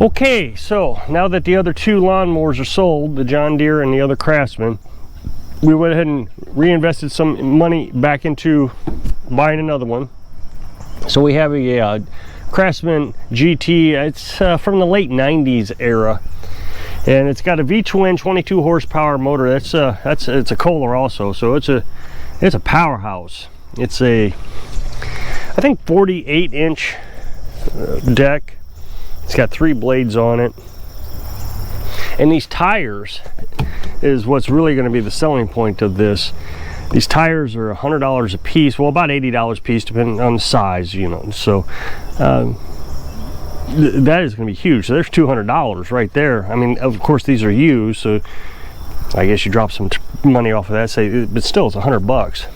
Okay, so now that the other two lawnmowers are sold, the John Deere and the other Craftsman, we went ahead and reinvested some money back into buying another one. So we have a Craftsman GT. It's from the late 90s era, and it's got a V-twin 22 horsepower motor. It's a Kohler also, so it's a powerhouse. It's a, I think, 48-inch deck. It's got 3 blades on it, and these tires is what's really going to be the selling point of this. These tires are $100 a piece, well, about $80 a piece depending on the size, you know. So that is going to be huge. So there's $200 right there. I mean, of course these are used, so I guess you drop some money off of that, say, but still it's $100.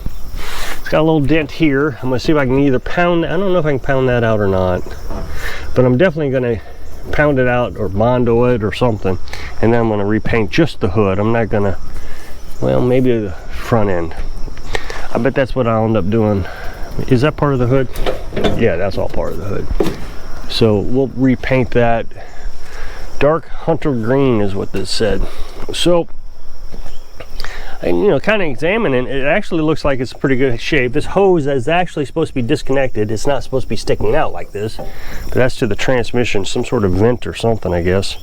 It's got a little dent here. I'm going to see if I can either pound, I don't know if I can pound that out or not, but I'm definitely going to pound it out or Bondo it or something, and then I'm going to repaint just the hood. I'm not going to, well, maybe the front end. I bet that's what I'll end up doing. Is that part of the hood? Yeah, that's all part of the hood. So we'll repaint that. Dark hunter green is what this said. So, and, you know, kind of examining, it actually looks like it's pretty good shape. This hose is actually supposed to be disconnected. It's not supposed to be sticking out like this, but that's to the transmission, some sort of vent or something, I guess.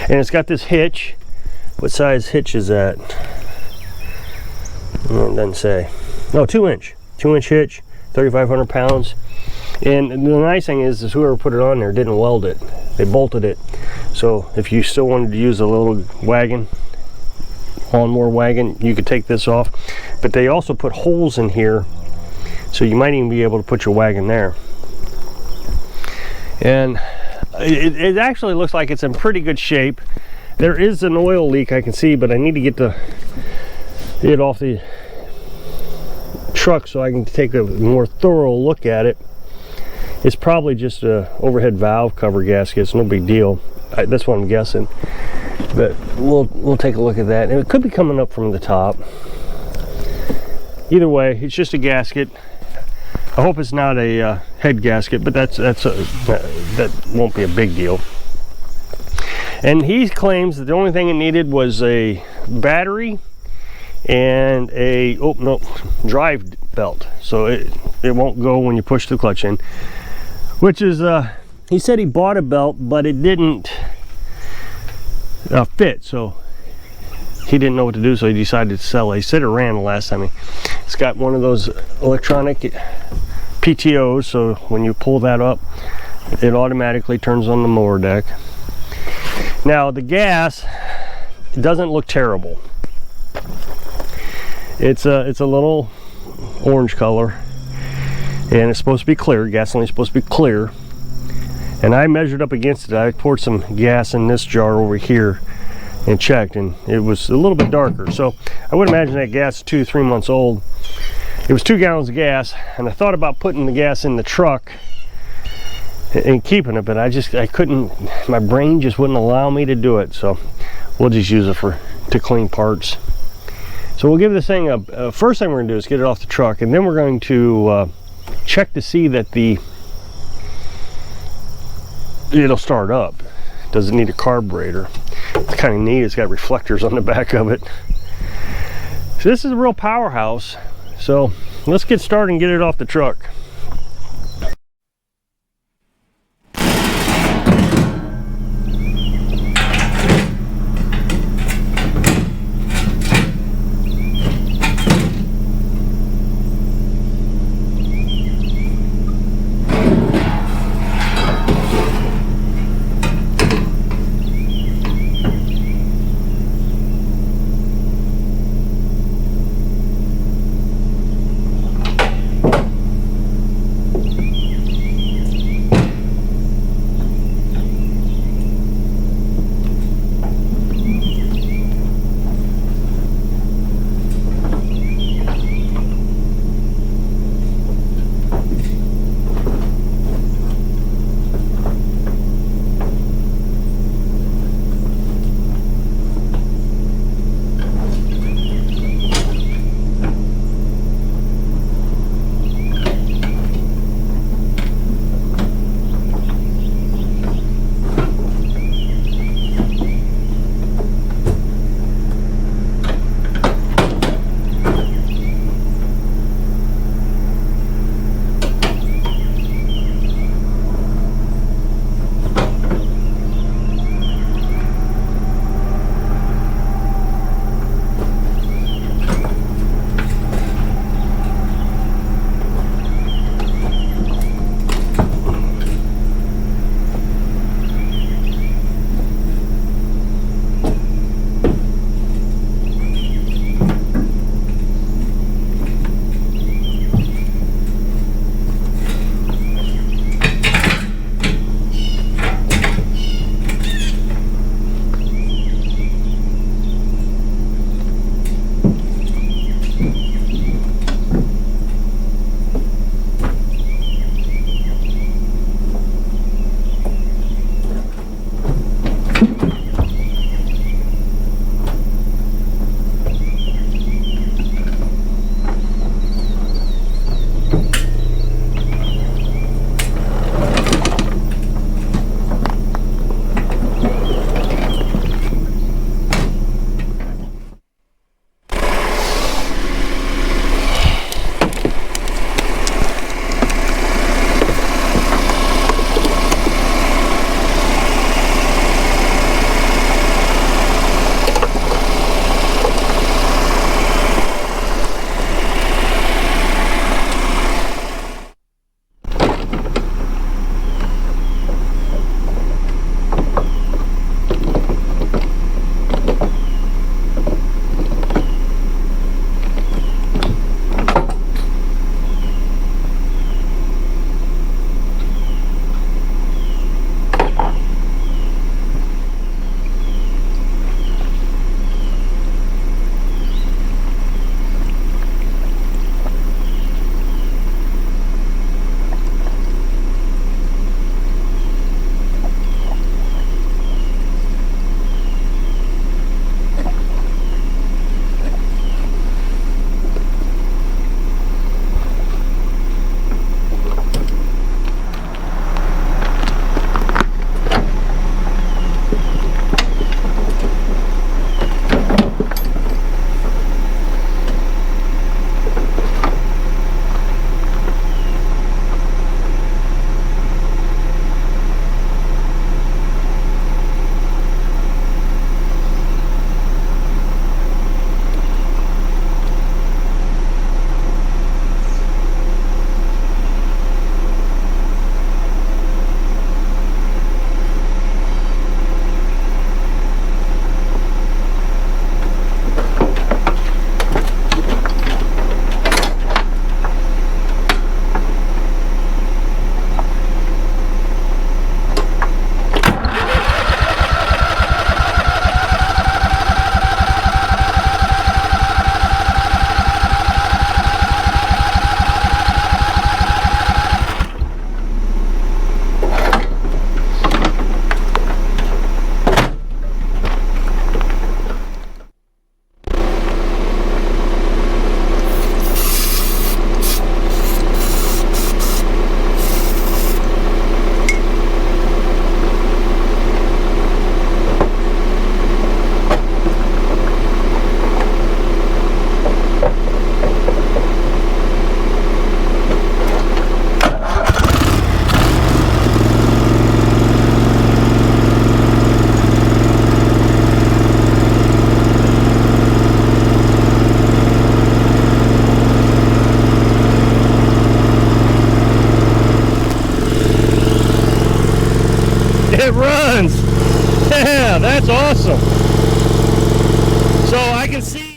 And it's got this hitch. What size hitch is that? Oh, it doesn't say. No, 2-inch hitch, 3,500 pounds. And the nice thing is whoever put it on there didn't weld it. They bolted it. So if you still wanted to use a little wagon, lawnmower wagon, you could take this off. But they also put holes in here, so you might even be able to put your wagon there. And it actually looks like it's in pretty good shape. There is an oil leak I can see, but I need to get it off the truck so I can take a more thorough look at it. It's probably just a overhead valve cover gasket. It's no big deal. That's what I'm guessing. But we'll take a look at that. And it could be coming up from the top. Either way, it's just a gasket. I hope it's not a head gasket, but that won't be a big deal. And he claims that the only thing it needed was a battery and a drive belt, so it won't go when you push the clutch in. Which is he said he bought a belt, but it didn't fit, so he didn't know what to do, so he decided to sell it. He said it ran the last time. It's got one of those electronic PTOs, so when you pull that up, it automatically turns on the mower deck. Now the gas, it doesn't look terrible. It's a little orange color, and it's supposed to be clear. Gasoline is supposed to be clear. And I measured up against it. I poured some gas in this jar over here and checked, and it was a little bit darker. So I would imagine that gas is 2 to 3 months old. It was 2 gallons of gas, and I thought about putting the gas in the truck and keeping it, but I couldn't. My brain just wouldn't allow me to do it. So we'll just use it to clean parts. So we'll give this thing a first thing we're going to do is get it off the truck, and then we're going to check to see that it'll start up. Does it need a carburetor? It's kind of neat. It's got reflectors on the back of it. So this is a real powerhouse. So let's get started and get it off the truck. it runs. Yeah, that's awesome. So I can see.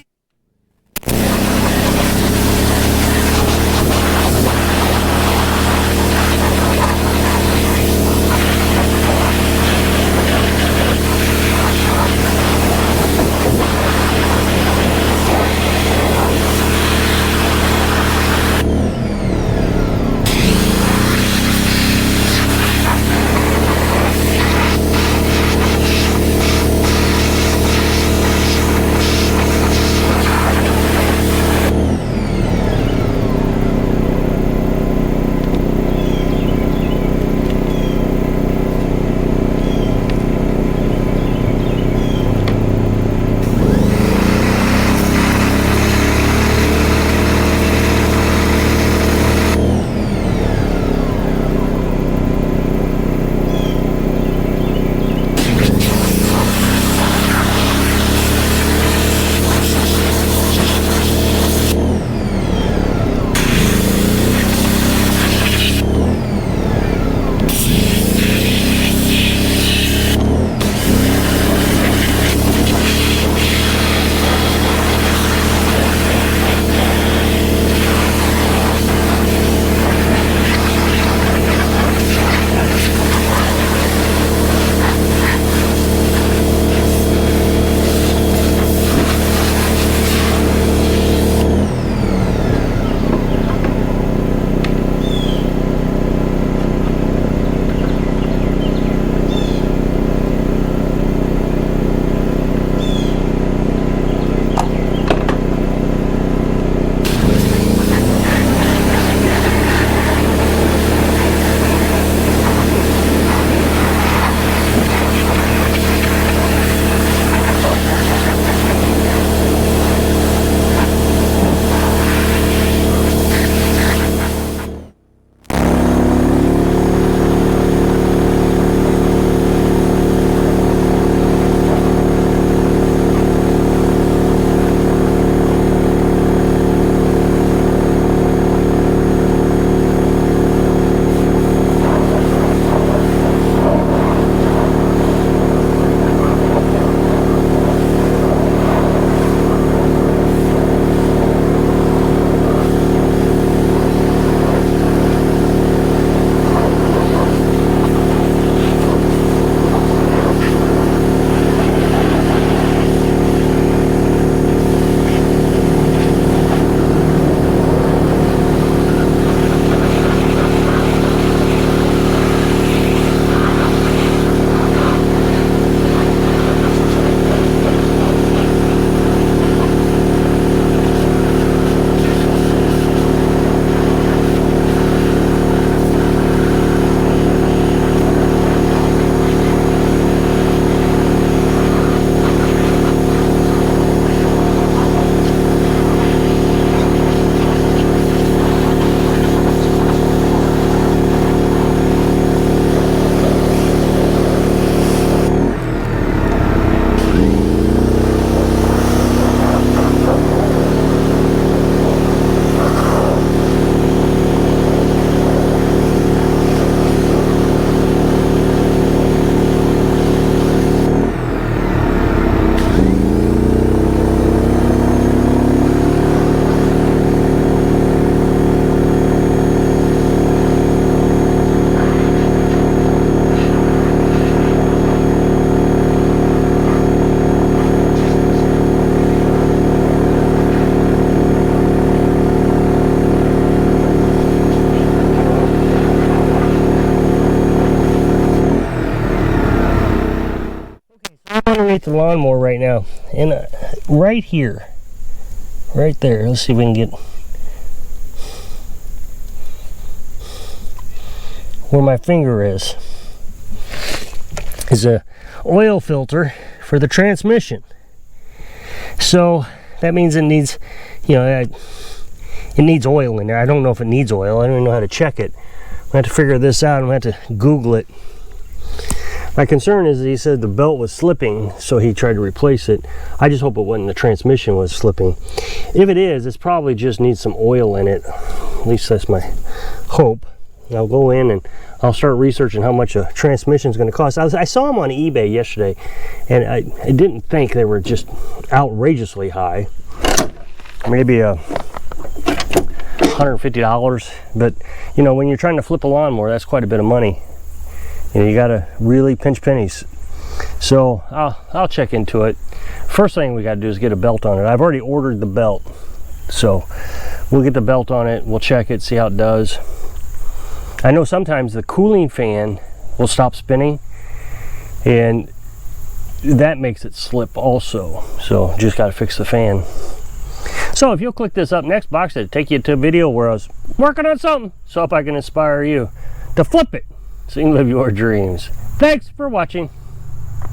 underneath the lawnmower right now, and right here, right there, let's see if we can get where my finger is a oil filter for the transmission. So that means it needs, you know, it needs oil in there. I don't know if it needs oil. I don't even know how to check it. I have to figure this out. I'm going to have to Google it. My concern is that he said the belt was slipping, so he tried to replace it. I just hope it wasn't the transmission was slipping. If it is, it's probably just needs some oil in it. At least that's my hope. I'll go in and I'll start researching how much a transmission is going to cost. I saw them on eBay yesterday, and I didn't think they were just outrageously high. Maybe $150, but you know, when you're trying to flip a lawnmower, that's quite a bit of money. You know, you got to really pinch pennies. So I'll check into it. First thing we got to do is get a belt on it. I've already ordered the belt, so we'll get the belt on it. We'll check it, see how it does. I know sometimes the cooling fan will stop spinning, and that makes it slip also. So just got to fix the fan. So if you'll click this up next box, it'll take you to a video where I was working on something, so if I can inspire you to flip it so you can live your dreams. Thanks for watching.